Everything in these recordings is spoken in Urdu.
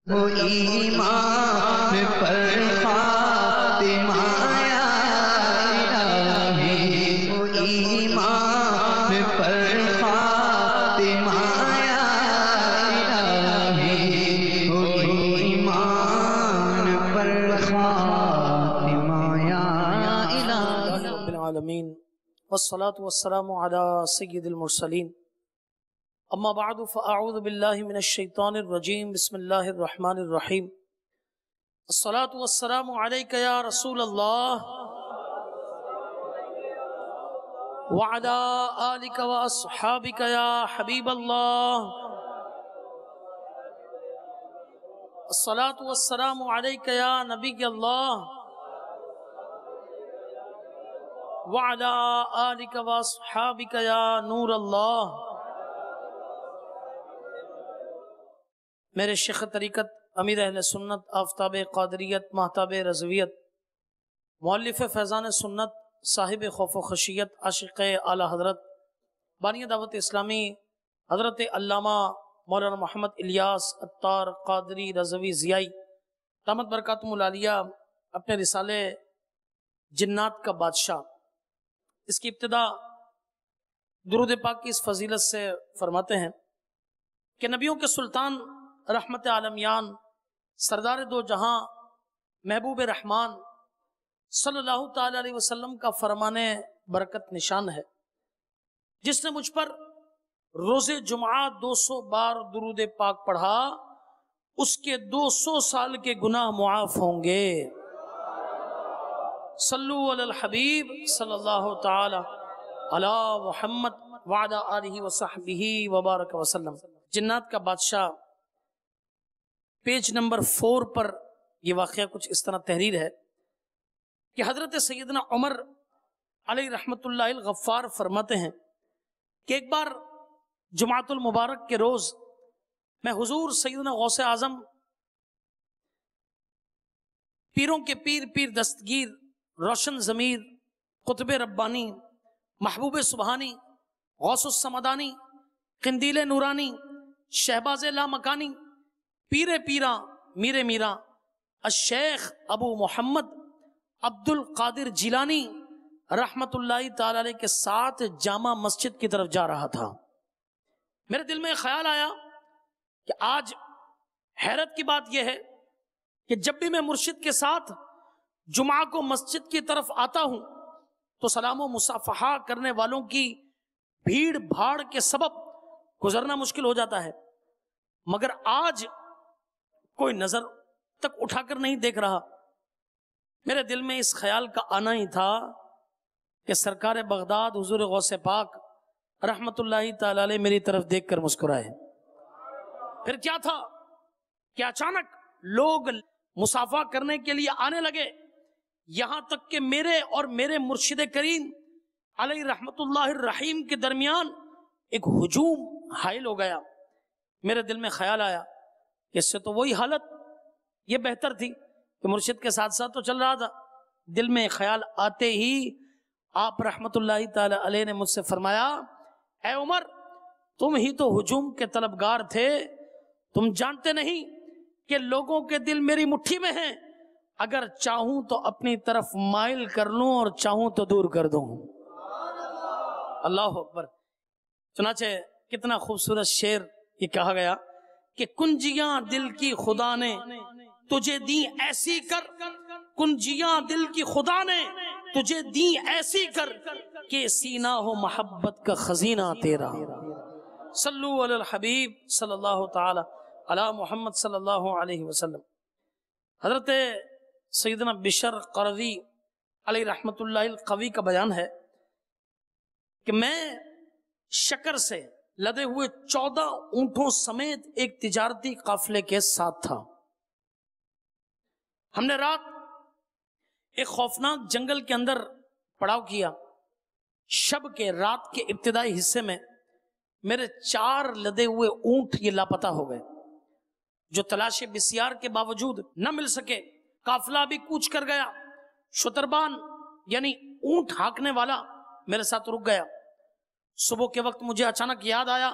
وہ ایمان پر خاتمہ یا الہی، وہ ایمان پر خاتمہ یا الہی، وہ ایمان پر خاتمہ یا الہی۔ رب العالمین والصلاة والسلام علی سید المرسلین، اما بعد فاعوذ باللہ من الشیطان الرجیم، بسم اللہ الرحمن الرحیم۔ الصلاة والسلام علیک یا رسول اللہ وعلی آلک واصحابک یا حبیب اللہ۔ الصلاة والسلام علیک یا نبی اللہ وعلی آلک واصحابک یا نور اللہ۔ میرے شیخ طریقت، امیر اہل سنت، آفتاب قادریت، مہتاب رضویت، مؤلف فیضان سنت، صاحب خوف و خشیت، عاشق اعلیٰ حضرت، بانی دعوت اسلامی حضرت علامہ مولانا محمد الیاس عطار قادری رضوی ضیائی دامت برکاتہم العالیہ اپنے رسالے جنات کا بادشاہ، اس کی ابتدا درود پاک کی اس فضیلت سے فرماتے ہیں کہ نبیوں کے سلطان، رحمت عالمیان، سردار دو جہاں، محبوب رحمان صلی اللہ تعالی علیہ وسلم کا فرمان برکت نشان ہے، جس نے مجھ پر روز جمعہ 200 بار درود پاک پڑھا، اس کے 200 سال کے گناہ معاف ہوں گے۔ صلو علی الحبیب صلی اللہ تعالی علی محمد وعلی آلہ وصحبہ وبارک وسلم۔ جنات کا بادشاہ پیج نمبر 4 پر یہ واقعہ کچھ اس طرح تحریر ہے کہ حضرت سیدنا عمر علیہ رحمت اللہ الغفار فرماتے ہیں کہ ایک بار جمعۃ المبارک کے روز میں حضور سیدنا غوث اعظم، پیروں کے پیر، پیر دستگیر، روشن ضمیر، قطب ربانی، محبوب سبحانی، غوث السمدانی، قندیل نورانی، شہباز لامکانی، پیر پیراں، میر میراں، الشیخ ابو محمد عبد القادر جیلانی رحمت اللہ تعالی علیہ کے ساتھ جامع مسجد کی طرف جا رہا تھا۔ میرے دل میں خیال آیا کہ آج حیرت کی بات یہ ہے کہ جب بھی میں مرشد کے ساتھ جمعہ کو مسجد کی طرف آتا ہوں تو سلام و مصافحہ کرنے والوں کی بھیڑ بھاڑ کے سبب گزرنا مشکل ہو جاتا ہے، مگر آج کوئی نظر تک اٹھا کر نہیں دیکھ رہا۔ میرے دل میں اس خیال کا آنا ہی تھا کہ سرکار بغداد حضور غوث پاک رحمت اللہ تعالی علیہ میری طرف دیکھ کر مسکرائے۔ پھر کیا تھا کہ اچانک لوگ مصافحہ کرنے کے لیے آنے لگے، یہاں تک کہ میرے اور میرے مرشد کریم علیہ رحمت اللہ الرحیم کے درمیان ایک ہجوم حائل ہو گیا۔ میرے دل میں خیال آیا کہ اس سے تو وہی حالت یہ بہتر تھی کہ مرشد کے ساتھ ساتھ تو چل رہا تھا۔ دل میں خیال آتے ہی آپ رحمت اللہ تعالی علیہ نے مجھ سے فرمایا، اے عمر، تم ہی تو ہجوم کے طلبگار تھے، تم جانتے نہیں کہ لوگوں کے دل میری مٹھی میں ہیں، اگر چاہوں تو اپنی طرف مائل کر لوں اور چاہوں تو دور کر دوں۔ اللہ اکبر۔ چنانچہ کتنا خوبصورت شعر یہ کہا گیا کہ کنجیاں دل کی خدا نے تجھے دی ایسی کر، کنجیاں دل کی خدا نے تجھے دی ایسی کر کہ سینہ ہو محبت کا خزینہ تیرا۔ صلو علی الحبیب صلی اللہ تعالی علی محمد صلی اللہ علیہ وسلم۔ حضرت سیدنا بشر قرظی علیہ رحمت اللہ القوی کا بیان ہے کہ میں شکر سے لدے ہوئے 14 اونٹوں سمیت ایک تجارتی قافلے کے ساتھ تھا۔ ہم نے رات ایک خوفناک جنگل کے اندر پڑاؤ کیا۔ شب کے رات کے ابتدائی حصے میں میرے 4 لدے ہوئے اونٹ یہ لاپتہ ہو گئے، جو تلاش بسیار کے باوجود نہ مل سکے۔ قافلہ بھی کوچ کر گیا۔ شتربان یعنی اونٹ ہانکنے والا میرے ساتھ رک گیا۔ صبح کے وقت مجھے اچانک یاد آیا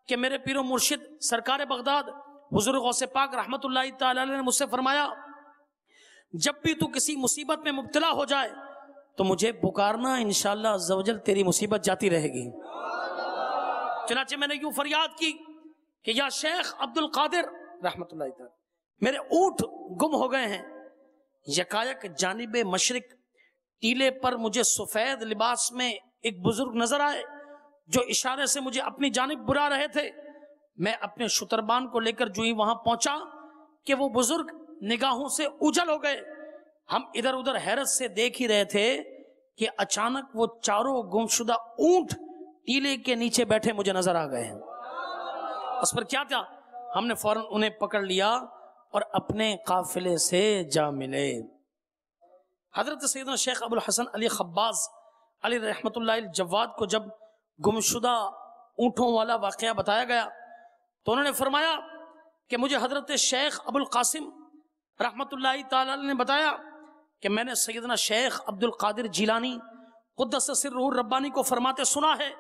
کہ میرے پیر و مرشد سرکار بغداد حضور غوث پاک رحمت اللہ تعالی علیہ نے مجھ سے فرمایا جب بھی تو کسی مصیبت میں مبتلا ہو جائے تو مجھے پکارنا، انشاءاللہ عز و جل تیری مصیبت جاتی رہے گی۔ چنانچہ میں نے یوں فریاد کی کہ یا شیخ عبد القادر رحمت اللہ تعالی، میرے اونٹ گم ہو گئے ہیں۔ یکایک جانب مشرق ٹیلے پر مجھے سفید لباس میں ایک بزرگ نظر آئے جو اشارے سے مجھے اپنی جانب بلا رہے تھے۔ میں اپنے شتربان کو لے کر جو ہی وہاں پہنچا کہ وہ بزرگ نگاہوں سے اوجھل ہو گئے۔ ہم ادھر ادھر حیرت سے دیکھ ہی رہے تھے کہ اچانک وہ چاروں گمشدہ اونٹ ٹیلے کے نیچے بیٹھے مجھے نظر آ گئے ہیں۔ اس پر کیا تھا؟ ہم نے فوراً انہیں پکڑ لیا اور اپنے قافلے سے جا ملے۔ حضرت سیدنا شیخ ابو الحسن علی خباز علی رحمت اللہ الجواد کو جب گمشدہ اونٹوں والا واقعہ بتایا گیا تو انہوں نے فرمایا کہ مجھے حضرت شیخ ابو القاسم رحمت اللہ تعالی نے بتایا کہ میں نے سیدنا شیخ عبد القادر جیلانی قدس سرہ الربانی کو فرماتے سنا ہے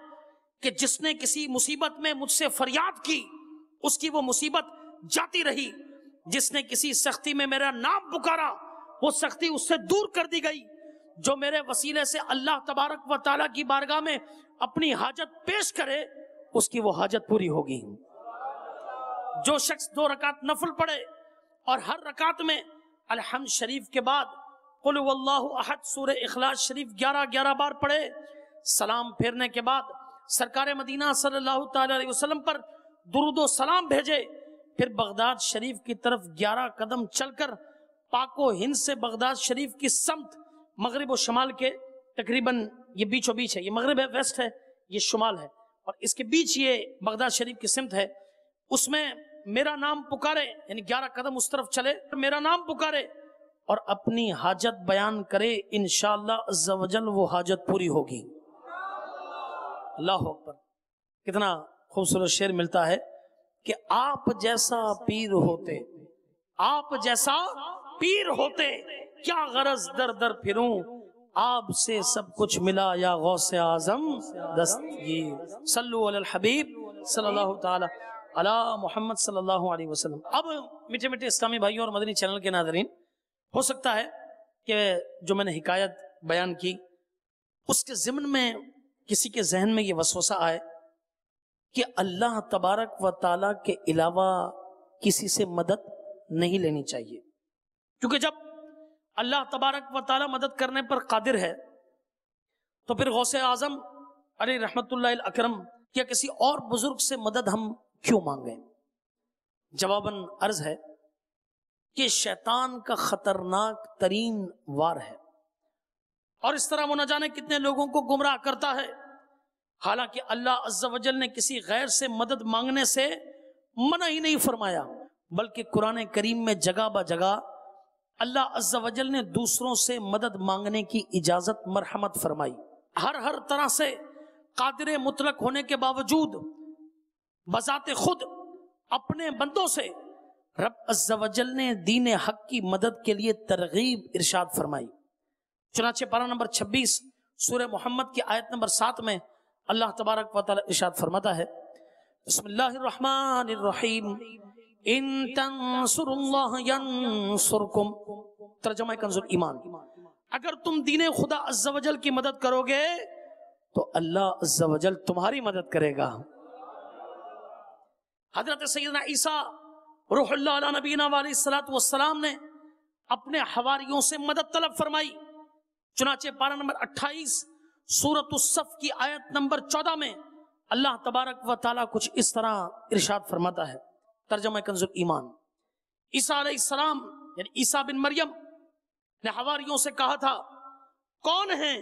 کہ جس نے کسی مصیبت میں مجھ سے فریاد کی اس کی وہ مصیبت جاتی رہی، جس نے کسی سختی میں میرا نام پکارا وہ سختی اس سے دور کر دی گئی، جو میرے وسیلے سے اللہ تبارک و تعالیٰ کی بارگاہ میں اپنی حاجت پیش کرے اس کی وہ حاجت پوری ہوگی۔ جو شخص 2 رکعت نفل پڑھے اور ہر رکعت میں الحمد شریف کے بعد قل هو اللہ احد سورہ اخلاص شریف 11 بار پڑھے، سلام پھیرنے کے بعد سرکار مدینہ صلی اللہ تعالی علیہ وسلم پر درود و سلام بھیجے، پھر بغداد شریف کی طرف 11 قدم چل کر پاک و ہند سے بغداد شریف کی سمت مغرب و شمال کے تقریباً یہ بیچ و بیچ ہے، یہ مغرب ہے، ویسٹ ہے، یہ شمال ہے، اور اس کے بیچ یہ بغداد شریف کی سمت ہے، اس میں میرا نام پکارے، یعنی 11 قدم اس طرف چلے، میرا نام پکارے اور اپنی حاجت بیان کرے، انشاءاللہ عز و جل وہ حاجت پوری ہوگی۔ اللہ اکبر! کتنا خوبصورت شعر ملتا ہے کہ آپ جیسا پیر ہوتے، آپ جیسا پیر ہوتے، کیا غرض در در پھروں، آپ سے سب کچھ ملا یا غوث اعظم دستگیر۔ صلو علی الحبیب صلی اللہ تعالی علی محمد صلی اللہ علیہ وسلم۔ اب میٹھے میٹھے اسلامی بھائیوں اور مدنی چینل کے ناظرین، ہو سکتا ہے کہ جو میں نے حکایت بیان کی اس کے ضمن میں کسی کے ذہن میں یہ وسوسہ آئے کہ اللہ تبارک و تعالیٰ کے علاوہ کسی سے مدد نہیں لینی چاہیے، کیونکہ جب اللہ تبارک و تعالیٰ مدد کرنے پر قادر ہے تو پھر غوث اعظم علی رحمت اللہ الاکرم یا کسی اور بزرگ سے مدد ہم کیوں مانگیں؟ جواباً عرض ہے کہ شیطان کا خطرناک ترین وار ہے، اور اس طرح وہ نہ جانے کتنے لوگوں کو گمراہ کرتا ہے۔ حالانکہ اللہ عز و جل نے کسی غیر سے مدد مانگنے سے منع ہی نہیں فرمایا، بلکہ قرآن کریم میں جگہ بہ جگہ اللہ عز و جل نے دوسروں سے مدد مانگنے کی اجازت مرحمت فرمائی۔ ہر طرح سے قادر مطلق ہونے کے باوجود بذات خود اپنے بندوں سے رب عز و جل نے دین حق کی مدد کے لیے ترغیب ارشاد فرمائی۔ چنانچہ پارہ نمبر 26 سورہ محمد کی آیت نمبر 7 میں اللہ تبارک و تعالی ارشاد فرماتا ہے، بسم اللہ الرحمن الرحیم، ان تنصروا اللہ ینصرکم۔ ترجمہ کنز ایمان، اگر تم دین خدا عز و جل کی مدد کرو گے تو اللہ عز و جل تمہاری مدد کرے گا۔ حضرت سیدنا عیسیٰ روح اللہ علیہ نبینا علیہ الصلوۃ والسلام نے اپنے حواریوں سے مدد طلب فرمائی۔ چنانچہ پارہ نمبر 28 سورۃ الصف کی آیت نمبر 14 میں اللہ تبارک و تعالیٰ کچھ اس طرح ارشاد فرماتا ہے، ترجمہ کنز ایمان، عیسیٰ علیہ السلام یعنی عیسیٰ بن مریم نے حواریوں سے کہا تھا، کون ہیں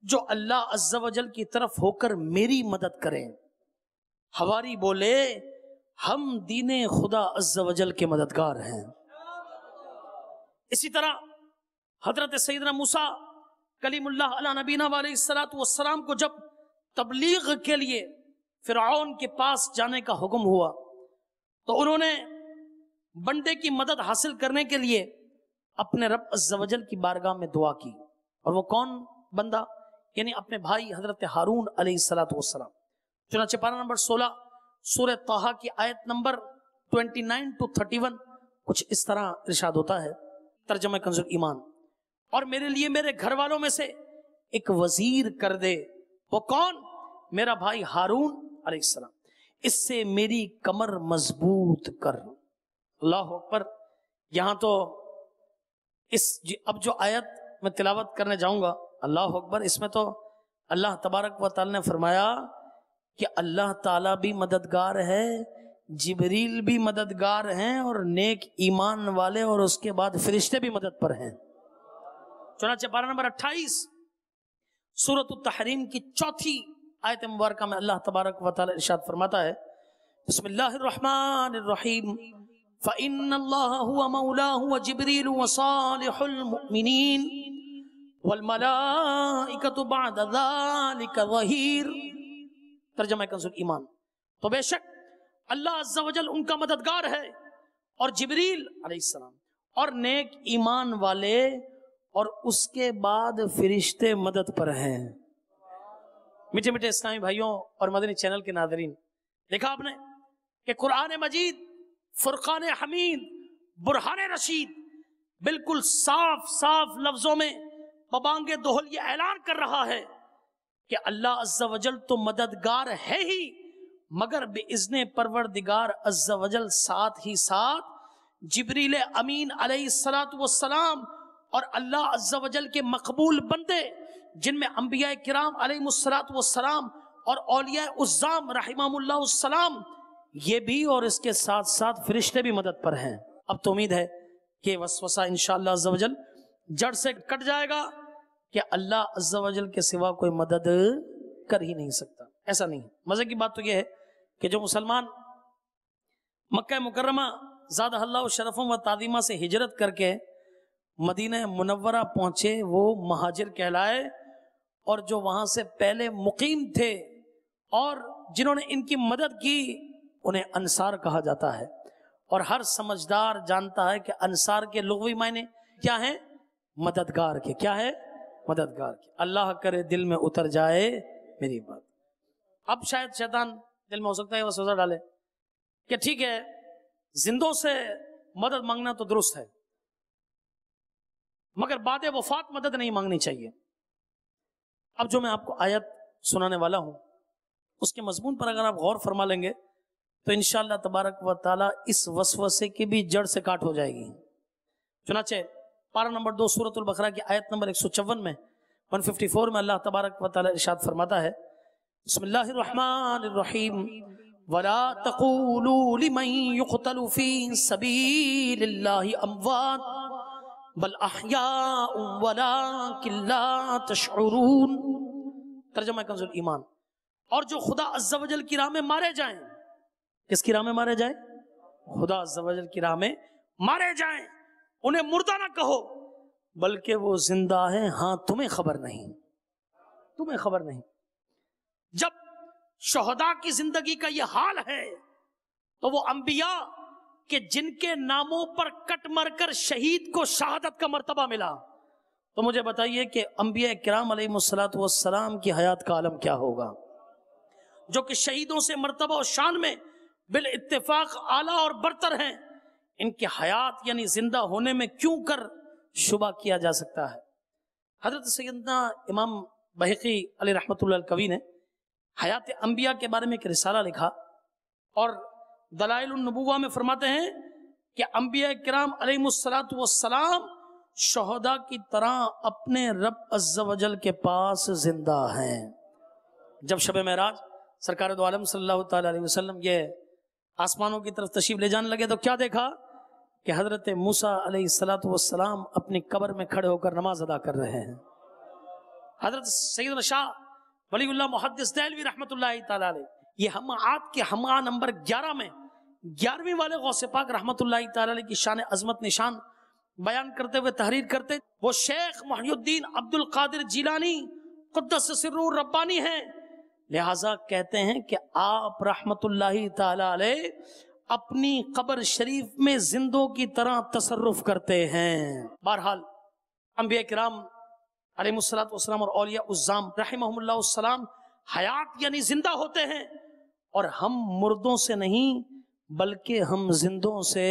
جو اللہ عز و جل کی طرف ہو کر میری مدد کریں؟ حواری بولے، ہم دین خدا عز و جل کے مددگار ہیں۔ اسی طرح حضرت سیدنا موسیٰ کلیم اللہ علیہ نبینا علیہ الصلوۃ والسلام کو جب تبلیغ کے لیے فرعون کے پاس جانے کا حکم ہوا تو انہوں نے بندے کی مدد حاصل کرنے کے لیے اپنے رب عز و جل کی بارگاہ میں دعا کی، اور وہ کون بندہ؟ یعنی اپنے بھائی حضرت ہارون علیہ الصلوۃ والسلام۔ چنانچہ پارہ نمبر 16 سورہ طٰہٰ کی آیت نمبر 29 to 31 کچھ اس طرح ارشاد ہوتا ہے، ترجمہ کنز ایمان، اور میرے لیے میرے گھر والوں میں سے ایک وزیر کر دے، وہ کون؟ میرا بھائی ہارون علیہ السلام، اس سے میری کمر مضبوط کر۔ اللہ اکبر۔ یہاں تو اب جو آیت میں تلاوت کرنے جاؤں گا، اللہ اکبر، اس میں تو اللہ تبارک و تعالی نے فرمایا کہ اللہ تعالیٰ بھی مددگار ہے، جبریل بھی مددگار ہیں، اور نیک ایمان والے اور اس کے بعد فرشتے بھی مدد پر ہیں۔ چنانچہ پارہ نمبر 28 سورۃ التحریم کی 4 آیت مبارکہ میں اللہ تبارک و تعالی ارشاد فرماتا ہے، بسم اللہ الرحمن الرحیم، فَإِنَّ اللَّهَ هُوَ مَوْلَاهُ وَجِبْرِيلُ وَصَالِحُ الْمُؤْمِنِينَ وَالْمَلَائِكَةُ بَعْدَ ذَلِكَ ظَهِيرٌ۔ ترجمہ کنز ایمان، تو بے شک اللہ عز و جل ان کا مددگار ہے، اور جبریل علیہ السلام، اور نیک ایمان والے، اور اس کے بعد فرشتے مدد پر ہیں۔ میٹھے میٹھے اسلامی بھائیوں اور مدنی چینل کے ناظرین، دیکھا آپ نے کہ قرآن مجید، فرقان حمید، برہان رشید بالکل صاف صاف لفظوں میں ببانگ دہل یہ اعلان کر رہا ہے کہ اللہ عز و جل تو مددگار ہے ہی، مگر بِإِذْنِ پروردگار عز و جل ساتھ ہی ساتھ جبریل امین علیہ السلام اور اللہ عز و جل کے مقبول بندے، جن میں انبیاء کرام علیہ السلام اور اولیاء عظام رحمہم اللہ السلام، یہ بھی، اور اس کے ساتھ ساتھ فرشتے بھی مدد پر ہیں۔ اب تو امید ہے کہ وسوسہ انشاءاللہ عز و جل جڑ سے کٹ جائے گا کہ اللہ عز و جل کے سوا کوئی مدد کر ہی نہیں سکتا۔ ایسا نہیں ہے۔ مزے کی بات تو یہ ہے کہ جو مسلمان مکہ مکرمہ زادہ اللہ شرفوں و تعظیمہ سے ہجرت کر کے مدینہ منورہ پہنچے وہ مہاجر کہلائے، اور جو وہاں سے پہلے مقیم تھے اور جنہوں نے ان کی مدد کی انہیں انصار کہا جاتا ہے۔ اور ہر سمجھدار جانتا ہے کہ انصار کے لغوی معنی کیا ہیں؟ مددگار کے۔ کیا ہے؟ مددگار کے۔ اللہ کرے دل میں اتر جائے میری بات۔ اب شاید شیطان دل میں ہو سکتا ہے وسوسہ ڈالے کہ ٹھیک ہے، زندوں سے مدد مانگنا تو درست ہے، مگر بعد وفات مدد نہیں مانگنی چاہیے۔ اب جو میں آپ کو آیت سنانے والا ہوں، اس کے مضمون پر اگر آپ غور فرما لیں گے تو انشاءاللہ تبارک و تعالی اس وسوسے کی بھی جڑ سے کاٹ ہو جائے گی۔ چنانچہ پارہ نمبر 2 سورۃ البقرہ کی آیت نمبر 154 میں 154 میں اللہ تبارک و تعالی ارشاد فرماتا ہے، بسم اللہ الرحمن الرحیم، وَلَا تَقُولُوا لِمَن يُقْتَلُ فِي سَبِيلِ اللَّهِ أَمْوَاتٌ بَلْ أَحْيَاءٌ وَلَٰكِن لَّا تَشْعُرُونَ۔ ترجمہ کنز ایمان، اور جو خدا عز و جل کی راہ میں مارے جائیں، کس کی راہ میں مارے جائیں؟ خدا عز و جل کی راہ میں مارے جائیں، انہیں مردہ نہ کہو بلکہ وہ زندہ ہیں، ہاں تمہیں خبر نہیں، تمہیں خبر نہیں۔ جب شہداء کی زندگی کا یہ حال ہے تو وہ انبیاء کہ جن کے ناموں پر کٹ مر کر شہید کو شہادت کا مرتبہ ملا، تو مجھے بتائیے کہ انبیاء کرام علیہ السلام کی حیات کا عالم کیا ہوگا، جو کہ شہیدوں سے مرتبہ و شان میں بالاتفاق اعلیٰ اور برتر ہیں۔ ان کی حیات یعنی زندہ ہونے میں کیوں کر شبہ کیا جا سکتا ہے؟ حضرت سیدنا امام بہقی علیہ رحمۃ اللہ الکوی نے حیات انبیاء کے بارے میں ایک رسالہ لکھا، اور دلائل النبوہ میں فرماتے ہیں کہ انبیاء کرام علیہ السلام شہداء کی طرح اپنے رب عز و جل کے پاس زندہ ہیں۔ جب شب معراج سرکار دو عالم صلی اللہ تعالی علیہ وسلم یہ آسمانوں کی طرف تشریف لے جانے لگے تو کیا دیکھا کہ حضرت موسیٰ علیہ السلام اپنی قبر میں کھڑے ہو کر نماز ادا کر رہے ہیں۔ حضرت سیدنا شاہ ولی اللہ محدث دہلوی رحمت اللہ تعالی علیہ یہ ہمعات کے ہمعہ نمبر 11 میں 11ویں والے غوث پاک رحمت اللہ تعالی علیہ کی شان عظمت نشان بیان کرتے ہوئے تحریر کرتے، وہ شیخ محی الدین عبد القادر جیلانی قدس سرہ ربانی ہیں، لہٰذا کہتے ہیں کہ آپ رحمت اللہ تعالی علیہ اپنی قبر شریف میں زندوں کی طرح تصرف کرتے ہیں۔ بہرحال انبیاء کرام علیہ السلام اور اولیاء عظام رحمہم اللہ السلام حیات یعنی زندہ ہوتے ہیں، اور ہم مردوں سے نہیں بلکہ ہم زندوں سے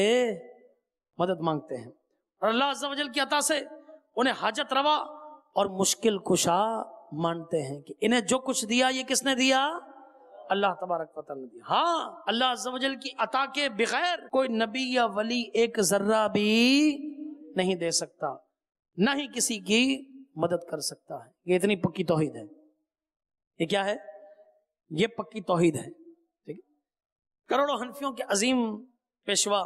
مدد مانگتے ہیں، اور اللہ عز و جل کی عطا سے انہیں حاجت روا اور مشکل کشا مانتے ہیں کہ انہیں جو کچھ دیا یہ کس نے دیا؟ اللہ تبارک و تعالی نے دیا۔ ہاں، اللہ عز و جل کی عطا کے بغیر کوئی نبی یا ولی ایک ذرہ بھی نہیں دے سکتا، نہ ہی کسی کی مدد کر سکتا ہے۔ یہ اتنی پکی توحید ہے۔ یہ کیا ہے؟ یہ پکی توحید ہے۔ ٹھیک ہے؟ کروڑوں حنفیوں کے عظیم پیشوا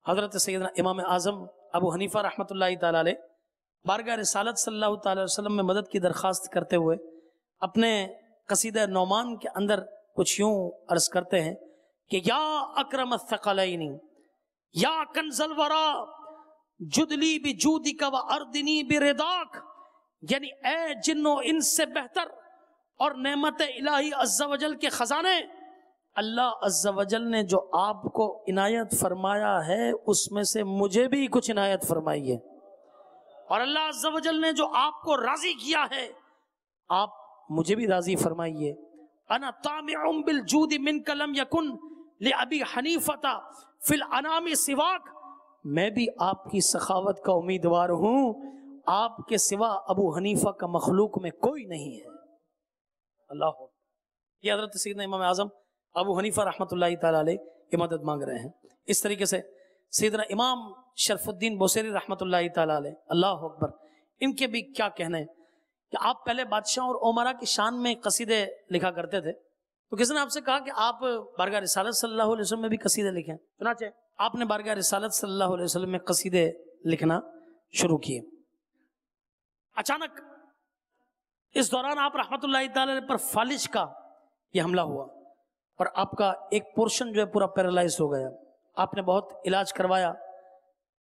حضرت سیدنا امام اعظم ابو حنیفہ رحمۃ اللہ تعالی علیہ بارگاہ رسالت صلی اللہ تعالی علیہ وسلم میں مدد کی درخواست کرتے ہوئے اپنے قصیدہ نعمان کے اندر کچھ یوں عرض کرتے ہیں کہ یا اکرم الثقلین یا کنز الورا جدلی بجودک و اردنی برضاک، یعنی اے جن و انس سے بہتر اور نعمت الہی عز و جل کے خزانے، اللہ عز و جل نے جو آپ کو عنایت فرمایا ہے اس میں سے مجھے بھی کچھ عنایت فرمائی ہے، اور اللہ عز و جل نے جو آپ کو راضی کیا ہے آپ مجھے بھی راضی فرمائیے۔ انا طامع بالجود منک لم یکن لابی حنیفۃ فی الانام سواک، میں بھی آپ کی سخاوت کا امیدوار ہوں، آپ کے سوا ابو حنیفہ کا مخلوق میں کوئی نہیں ہے۔ اللہ، یہ حضرت سیدنا امام اعظم ابو حنیفہ رحمۃ اللہ تعالی علیہ کی مدد مانگ رہے ہیں۔ اس طریقے سے سیدنا امام شرف الدین بوسیری رحمۃ اللہ تعالی علیہ، اللہ اکبر، ان کے بھی کیا کہنے ہیں کہ آپ پہلے بادشاہ اور عمرا کی شان میں قصیدے لکھا کرتے تھے، تو کسی نے آپ سے کہا کہ آپ بارگاہ رسالت صلی اللہ علیہ وسلم میں بھی قصیدے لکھیں، چنانچہ آپ نے بارگاہ رسالت صلی اللہ علیہ وسلم میں قصیدے لکھنا شروع کیے۔ اچانک اس دوران آپ رحمۃ اللہ تعالی پر فالج کا یہ حملہ ہوا اور آپ کا ایک پورشن جو ہے پورا پیرالائز ہو گیا۔ آپ نے بہت علاج کروایا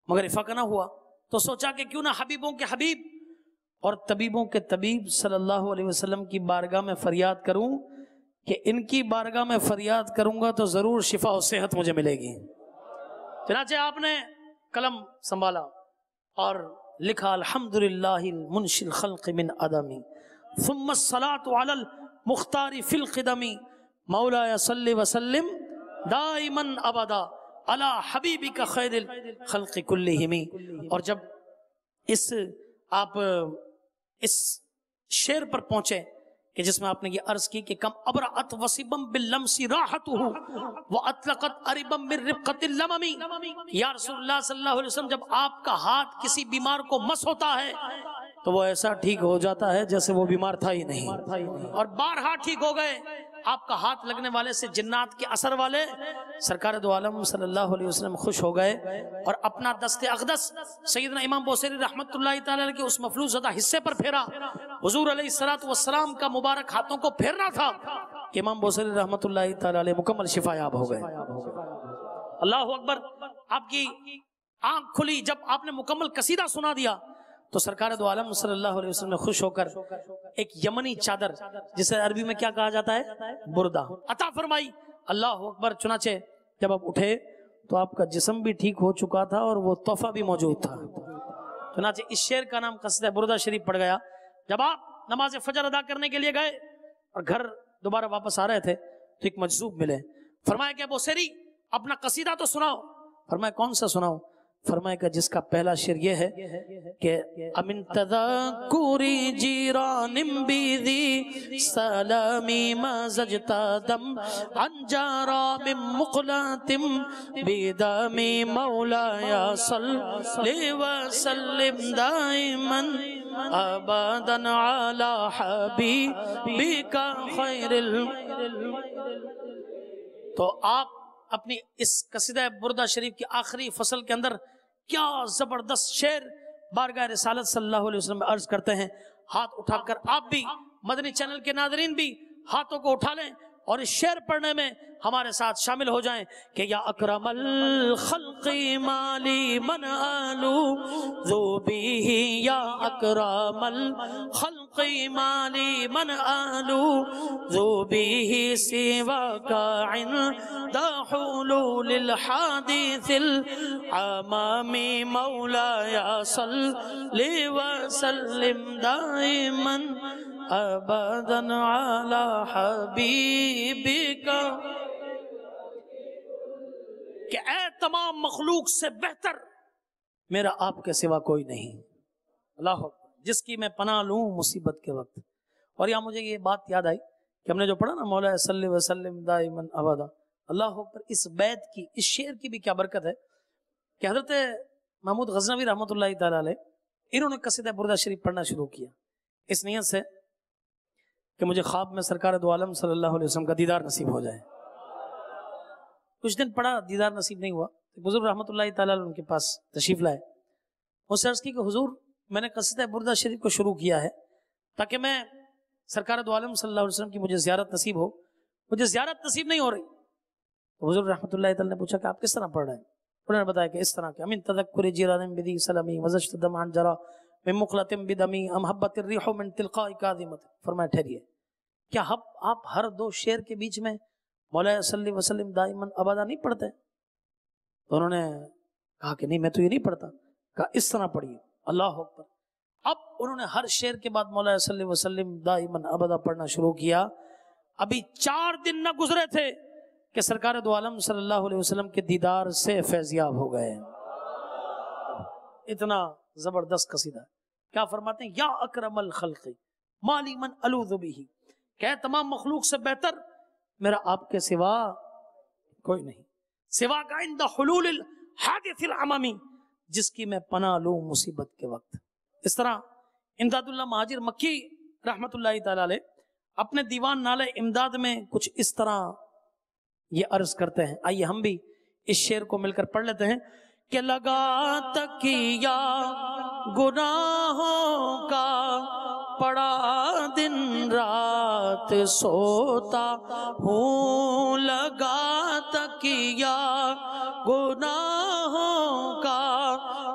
مگر افاقہ نہ ہوا، تو سوچا کہ کیوں نہ حبیبوں کے حبیب اور طبیبوں کے طبیب صلی اللہ علیہ وسلم کی بارگاہ میں فریاد کروں کہ ان کی بارگاہ میں فریاد کروں گا تو ضرور شفا و صحت مجھے ملے گی۔ چنانچہ آپ نے قلم سنبھالا اور لکھا الحمدللہ المنشی الخلق من عدمی ثم الصلاة علی المختار فی القدم مولایا صلی وسلم دائما ابدا علی حبیبک خیر الخلق کلہم۔ اور جب آپ اس شعر پر پہنچے کہ جس میں آپ نے یہ عرض کی کہ کم ابرأت وصبم باللمس راحتہ واطلقت اربم من رقۃ اللمم، یا رسول اللہ صلی اللہ علیہ وسلم جب آپ کا ہاتھ کسی بیمار کو مس ہوتا ہے تو وہ ایسا ٹھیک ہو جاتا ہے جیسے وہ بیمار تھا ہی نہیں، اور بارہا ٹھیک ہو گئے۔ آپ کا ہاتھ لگنے والے سے جنات کے اثر والے سرکار دو عالم صلی اللہ علیہ وسلم خوش ہو گئے، اور اپنا دست اقدس سیدنا امام بوسیری رحمت اللہ تعالی علیہ کے اس مفلوج زدہ حصے پر پھیرا۔ حضور علیہ الصلوۃ والسلام کا مبارک ہاتھوں کو پھیرنا تھا کہ امام بوسیری رحمت اللہ تعالی علیہ مکمل شفا یاب ہو گئے۔ اللہ اکبر، آپ کی آنکھ کھلی جب آپ نے مکمل قصیدہ سنا دیا تو سرکار دو عالم صلی اللہ علیہ وسلم نے خوش ہو کر ایک یمنی چادر جسے عربی میں کیا کہا جاتا ہے، بردہ، عطا فرمائی۔ اللہ اکبر، چنانچہ جب آپ اٹھے تو آپ کا جسم بھی ٹھیک ہو چکا تھا اور وہ تحفہ بھی موجود تھا۔ چنانچہ اس شعر کا نام قصیدہ بردہ شریف پڑ گیا۔ جب آپ نماز فجر ادا کرنے کے لیے گئے اور گھر دوبارہ واپس آ رہے تھے تو ایک مجذوب ملے، فرمایا کہ بوسیری اپنا قصیدہ تو سناؤ۔ فرمایا کون سا سناؤ؟ فرمایا کہ جس کا پہلا شعر یہ ہے کہ امن تذکری جیران بیدی سلامی مزجتا دم انجارا من مقلات بیدامی مولایا صلی وسلم دائما ابدا علی حبیبک خیر تو آپ اپنی اس قصیدہ بردہ شریف کی آخری فصل کے اندر کیا زبردست شعر بارگاہ رسالت صلی اللہ علیہ وسلم میں عرض کرتے ہیں۔ ہاتھ اٹھا کر آپ بھی، مدنی چینل کے ناظرین بھی ہاتھوں کو اٹھا لیں اور اس شعر پڑھنے میں ہمارے ساتھ شامل ہو جائیں کہ یا اکرم الخلق مالی من آلو ذو بیہ، یا اکرم الخلق مالی من آلو ذو بیہ سوا کا عند حلول الحادث العمام مولایا صلی وسلم دائما ابدا علی حبیبک۔ کہ اے تمام مخلوق سے بہتر میرا آپ کے سوا کوئی نہیں. اللہ جس کی میں پناہ لوں مصیبت کے وقت. اور یہاں مجھے یہ بات یاد آئی کہ ہم نے جو پڑھا نا مولا صلی وسلم دائما ابدا. اللہ اکبر. اس بیت کی اس شعر کی بھی کیا برکت ہے کہ حضرت محمود غزنوی رحمۃ اللہ تعالی علیہ انہوں نے قصیدہ بردہ شریف پڑھنا شروع کیا اس نیت سے کہ مجھے خواب میں سرکار دو عالم صلی اللہ علیہ وسلم کا دیدار نصیب ہو جائے. کچھ دن پڑھا دیدار نصیب نہیں ہوا. بزرگ رحمۃ اللہ تعالی علیہ ان کے پاس تشریف لائے. اس سے عرض کی کہ حضور میں نے قصیدہ بردہ شریف کو شروع کیا ہے تاکہ میں سرکار دو عالم صلی اللہ علیہ وسلم کی مجھے زیارت نصیب ہو. مجھے زیارت نصیب نہیں ہو رہی. تو حضور رحمۃ اللہ تعالی نے پوچھا کہ آپ کس طرح پڑھ رہے ہیں؟ انہوں نے بتایا کہ اس طرح کہ امین تذکر جیران بدی سلامی وزشت دمعن جرا من مقلت بدمی امحبت الریح من تلقاء کاظمت. فرمایا ٹھہریے، کیا آپ ہر دو شعر کے بیچ میں مولا صلی وسلم دائماً ابدا نہیں پڑھتے؟ تو انہوں نے کہا کہ نہیں میں تو یہ نہیں پڑھتا. کہا اس طرح پڑھیے. اللہ اکبر. اب انہوں نے ہر شعر کے بعد مولا صلی وسلم دائماً ابدا پڑھنا شروع کیا. ابھی 4 دن نہ گزرے تھے کہ سرکار دو عالم صلی اللہ علیہ وسلم کے دیدار سے فیضیاب ہو گئے. اتنا زبردست قصیدہ. کیا فرماتے ہیں؟ یا اکرم الخلق مالی من الوذ به، کہ تمام مخلوق سے بہتر میرا آپ کے سوا کوئی نہیں. سوا کا عند حلول الحادث العممی، جس کی میں پناہ لوں مصیبت کے وقت. اس طرح امداد اللہ مہاجر مکی رحمت اللہ تعالی علیہ اپنے دیوان نالے امداد میں کچھ اس طرح یہ عرض کرتے ہیں. آئیے ہم بھی اس شعر کو مل کر پڑھ لیتے ہیں کہ لگا تکیہ گناہوں کا پڑا دن رات سوتا ہوں، لگا تکیہ گناہوں کا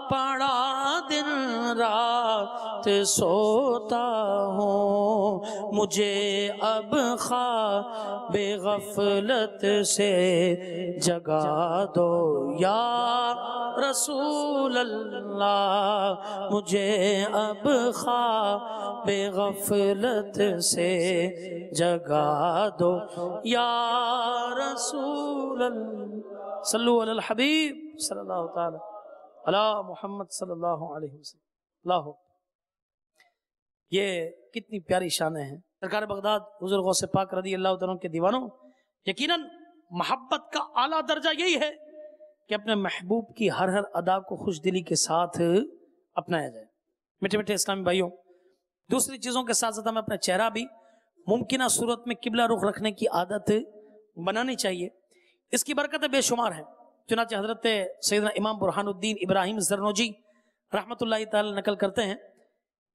پڑا دن رات سوتا ہوں، مجھے اب خواب غفلت سے جگا دو یا رسول اللہ، مجھے اب خواب غفلت سے جگا دو یا رسول اللہ. صلو علی الحبیب صلی اللہ تعالی علی محمد صلی اللہ علیہ وسلم. اللہ یہ کتنی پیاری شانیں ہیں. سرکار بغداد حضور غوث پاک رضی اللہ تعالیٰ کے دیوانوں، یقیناً محبت کا اعلیٰ درجہ یہی ہے کہ اپنے محبوب کی ہر ادا کو خوش دلی کے ساتھ اپنایا جائے. میٹھے میٹھے اسلامی بھائیوں، دوسری چیزوں کے ساتھ ساتھ ہمیں اپنا چہرہ بھی ممکنہ صورت میں قبلہ رخ رکھنے کی عادت بنانی چاہیے. اس کی برکتیں بے شمار ہیں. چنانچہ حضرت سیدنا امام برہان الدین ابراہیم زرنوجی رحمت اللہ تعالی نقل کرتے ہیں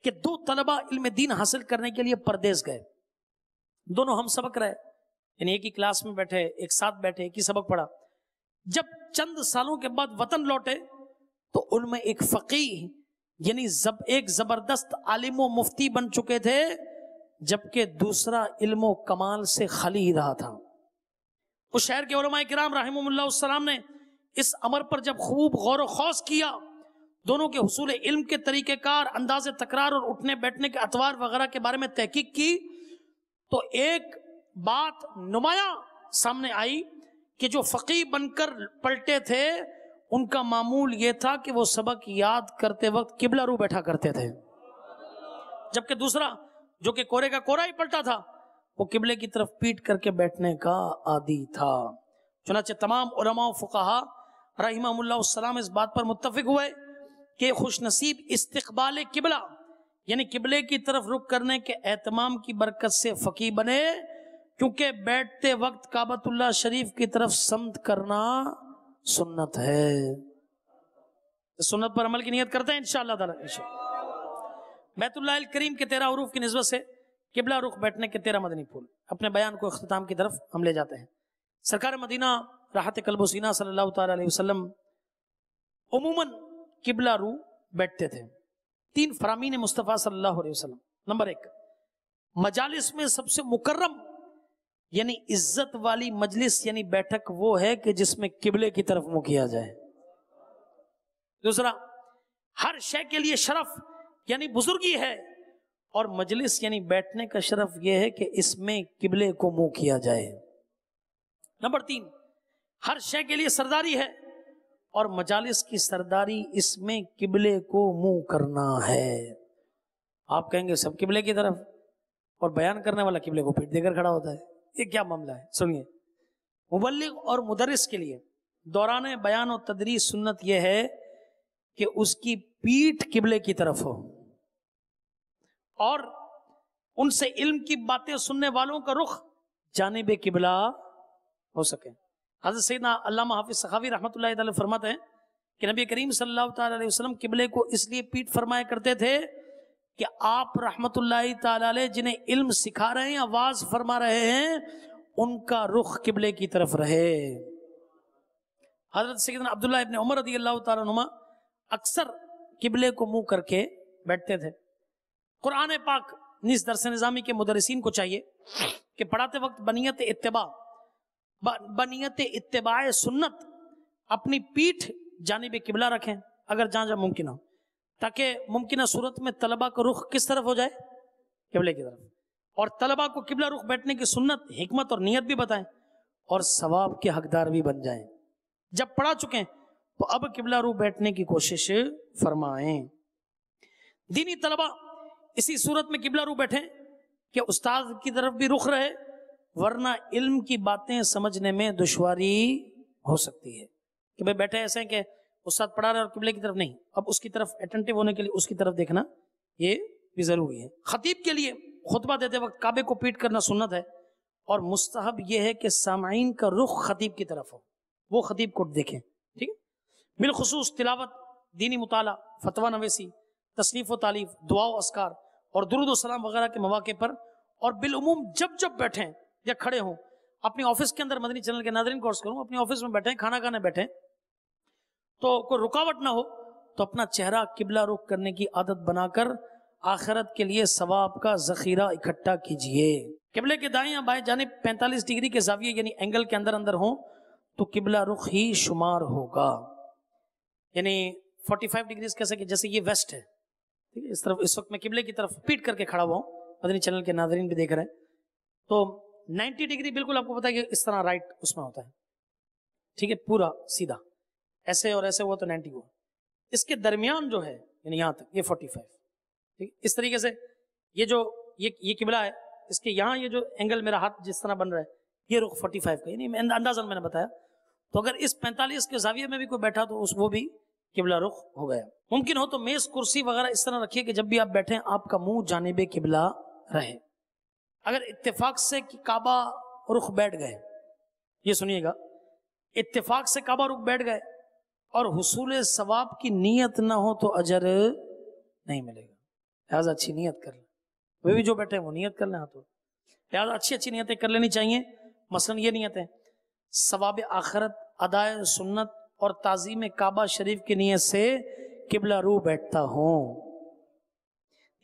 کہ 2 طلبہ علم دین حاصل کرنے کے لیے پردیس گئے. دونوں ہم سبق رہے، یعنی ایک ہی کلاس میں بیٹھے، ایک ساتھ بیٹھے، ایک ہی سبق پڑھا. جب چند سالوں کے بعد وطن لوٹے تو ان میں ایک فقیہ یعنی ایک زبردست عالم و مفتی بن چکے تھے، جبکہ دوسرا علم و کمال سے خالی رہا تھا. اس شہر کے علماء کرام رحمہم اللہ السلام نے اس امر پر جب خوب غور و خوض کیا، دونوں کے حصول علم کے طریقہ کار، انداز تکرار اور اٹھنے بیٹھنے کے اطوار وغیرہ کے بارے میں تحقیق کی، تو ایک بات نمایاں سامنے آئی کہ جو فقیہ بن کر پلٹے تھے ان کا معمول یہ تھا کہ وہ سبق یاد کرتے وقت قبلہ رو بیٹھا کرتے تھے، جبکہ دوسرا جو کہ کورے کا کورا ہی پلٹا تھا وہ قبلے کی طرف پیٹ کر کے بیٹھنے کا عادی تھا. چنانچہ تمام علماء و فقہا رحمہم اللہ السلام اس بات پر متفق ہوئے کہ خوش نصیب استقبال قبلہ یعنی قبلے کی طرف رخ کرنے کے اہتمام کی برکت سے فقیہ بنے، کیونکہ بیٹھتے وقت کعبۃ اللہ شریف کی طرف سمت کرنا سنت ہے. سنت پر عمل کی نیت کرتے ہیں انشاءاللہ تعالی. بیت اللہ الکریم کے 13 حروف کی نسبت سے قبلہ رخ بیٹھنے کے 13 مدنی پھول. اپنے بیان کو اختتام کی طرف ہم لے جاتے ہیں. سرکار مدینہ راحت قلب و سینہ صلی اللہ تعالی علیہ وسلم عموماً قبلہ رو بیٹھتے تھے. 3 فرامین مصطفیٰ صلی اللہ علیہ وسلم. نمبر 1، مجالس میں سب سے مکرم یعنی عزت والی مجلس یعنی بیٹھک وہ ہے کہ جس میں قبلے کی طرف منہ کیا جائے. دوسرا، ہر شے کے لیے شرف یعنی بزرگی ہے، اور مجلس یعنی بیٹھنے کا شرف یہ ہے کہ اس میں قبلے کو منہ کیا جائے. نمبر 3، ہر شے کے لیے سرداری ہے، اور مجالس کی سرداری اس میں قبلے کو منہ کرنا ہے۔ آپ کہیں گے سب قبلے کی طرف، اور بیان کرنے والا قبلے کو پیٹ دے کر کھڑا ہوتا ہے، یہ کیا معاملہ ہے؟ سنیے، مبلغ اور مدرس کے لیے دوران بیان و تدریس سنت یہ ہے کہ اس کی پیٹھ قبلے کی طرف ہو، اور ان سے علم کی باتیں سننے والوں کا رخ جانب قبلہ ہو سکے۔ حضرت سیدنا علامہ حافظ سخاوی رحمۃ اللہ تعالی فرماتے ہیں کہ نبی کریم صلی اللہ تعالی علیہ وسلم قبلے کو اس لیے پیٹھ فرمایا کرتے تھے کہ آپ رحمۃ اللہ تعالی علیہ جنہیں علم سکھا رہے ہیں، آواز فرما رہے ہیں، ان کا رخ قبلے کی طرف رہے۔ حضرت سیدنا عبداللہ ابن عمر رضی اللہ تعالیٰ عنہما اکثر قبلے کو منہ کر کے بیٹھتے تھے۔ قرآن پاک نیز درس نظامی کے مدرسین کو چاہیے کہ پڑھاتے وقت بنیت اتباع سنت اپنی پیٹھ جانب قبلہ رکھیں اگر جہاں جہاں ممکن ہو، تاکہ ممکنہ صورت میں طلبہ کا رخ کس طرف ہو جائے؟ قبلے کی طرف، اور طلبہ کو قبلہ رخ بیٹھنے کی سنت، حکمت اور نیت بھی بتائیں، اور ثواب کے حقدار بھی بن جائیں۔ جب پڑھا چکیں تو اب قبلہ رو بیٹھنے کی کوشش فرمائیں۔ دینی طلبہ اسی صورت میں قبلہ رو بیٹھیں کہ استاد کی طرف بھی رخ رہے، ورنہ علم کی باتیں سمجھنے میں دشواری ہو سکتی ہے کہ بھئی بیٹھے ایسے ہیں کہ استاد پڑھا رہے اور قبلے کی طرف نہیں، اب اس کی طرف اٹینٹیو ہونے کے لیے اس کی طرف دیکھنا یہ بھی ضروری ہے۔ خطیب کے لیے خطبہ دیتے وقت کعبے کو پیٹ کرنا سنت ہے، اور مستحب یہ ہے کہ سامعین کا رخ خطیب کی طرف ہو، وہ خطیب کو دیکھیں، ٹھیک ہے؟ بالخصوص تلاوت، دینی مطالعہ، فتویٰ نویسی، تصنیف و تالیف، دعا و اذکار اور درود و سلام وغیرہ کے مواقع پر، اور بالعموم جب بیٹھیں یا کھڑے ہوں، اپنی آفس کے اندر مدنی چینل کے ناظرین کو عرض کروں، اپنی آفس میں بیٹھیں، کھانا کھانے بیٹھیں تو کوئی رکاوٹ نہ ہو تو اپنا چہرہ قبلہ رخ کرنے کی عادت بنا کر آخرت کے لیے ثواب کا ذخیرہ اکٹھا کیجئے۔ قبلے کے دائیں یا بائیں جانب 45 ڈگری کے زاویے یعنی اینگل کے اندر ہوں تو قبلہ رخ ہی شمار ہوگا، یعنی 45 ڈگریز کیسے کہ جیسے یہ ویسٹ ہے، ٹھیک ہے، اس طرف اس وقت میں قبلے کی طرف پیٹ کر کے کھڑا ہوا ہوں، مدنی چینل کے ناظرین بھی دیکھ رہے ہیں، تو 90 ڈگری بالکل آپ کو پتا ہے کہ اس طرح رائٹ اس میں ہوتا ہے، ٹھیک ہے، پورا سیدھا ایسے اور ایسے ہوا تو 90 ہوا، اس کے درمیان جو ہے یعنی یہاں تک یہ 45، ٹھیک، اس طریقے سے یہ جو یہ قبلہ ہے، اس کے یہاں یہ جو اینگل میرا ہاتھ جس طرح بن رہا ہے یہ رخ 45 کا، یعنی اندازاً میں نے بتایا، تو اگر اس 45 کے زاویے میں بھی کوئی بیٹھا تو وہ بھی قبلہ رخ ہو گیا۔ ممکن ہو تو میز کرسی وغیرہ اس طرح رکھیے کہ جب بھی آپ بیٹھیں آپ کا منہ جانب قبلہ رہے۔ اگر اتفاق سے کعبہ رخ بیٹھ گئے، یہ سنیے گا، اتفاق سے کعبہ رخ بیٹھ گئے اور حصول ثواب کی نیت نہ ہو تو اجر نہیں ملے گا، لہٰذا اچھی نیت کر لیں، وہ بھی جو بیٹھے ہیں وہ نیت کر لیں، تو لہٰذا اچھی نیتیں کر لینی چاہیے۔ مثلا یہ نیتیں ثواب آخرت، ادائے سنت اور تعظیم کعبہ شریف کی نیت سے قبلہ رو بیٹھتا ہوں۔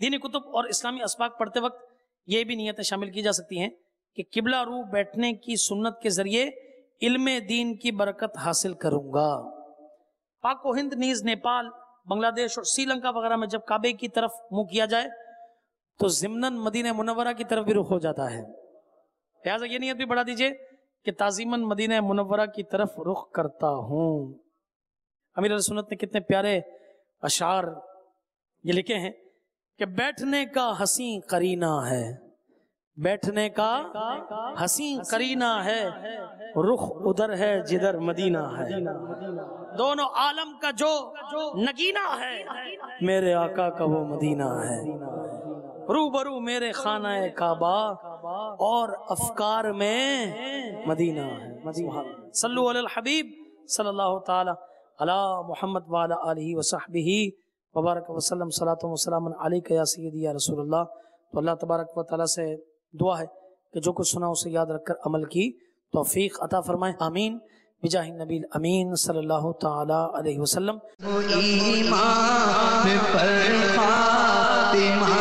دینی کتب اور اسلامی اسباق پڑھتے وقت یہ بھی نیتیں شامل کی جا سکتی ہیں کہ قبلہ رو بیٹھنے کی سنت کے ذریعے علم دین کی برکت حاصل کروں گا۔ پاک و ہند نیز نیپال، بنگلہ دیش اور سری لنکا وغیرہ میں جب کعبے کی طرف منہ کیا جائے تو ضمناً مدینہ منورہ کی طرف بھی رخ ہو جاتا ہے، لہٰذا یہ نیت بھی بڑھا دیجئے کہ تعظیماً مدینہ منورہ کی طرف رخ کرتا ہوں۔ امیر علیہ سنت نے کتنے پیارے اشعار یہ لکھے ہیں کہ بیٹھنے کا حسین قرینہ ہے، بیٹھنے کا حسین قرینہ ہے، رخ ادھر ہے جدھر مدینہ ہے، دونوں عالم کا جو نگینہ ہے میرے آقا کا وہ مدینہ ہے، روبرو میرے خانہ کعبہ اور افکار میں مدینہ ہے۔ صلو علی الحبیب صلی اللہ تعالی علی محمد وعلی آلہ وصحبہ وبارک وسلم، صلاۃ و سلام علیک یا سیدی یا رسول اللہ۔ تو اللہ تبارک و تعالیٰ سے دعا ہے کہ جو کچھ سنا اسے یاد رکھ کر عمل کی توفیق عطا فرمائے، آمین، بجاہ النبی الامین صلی اللہ تعالی علیہ وسلم۔ ایمان پر خاتمہ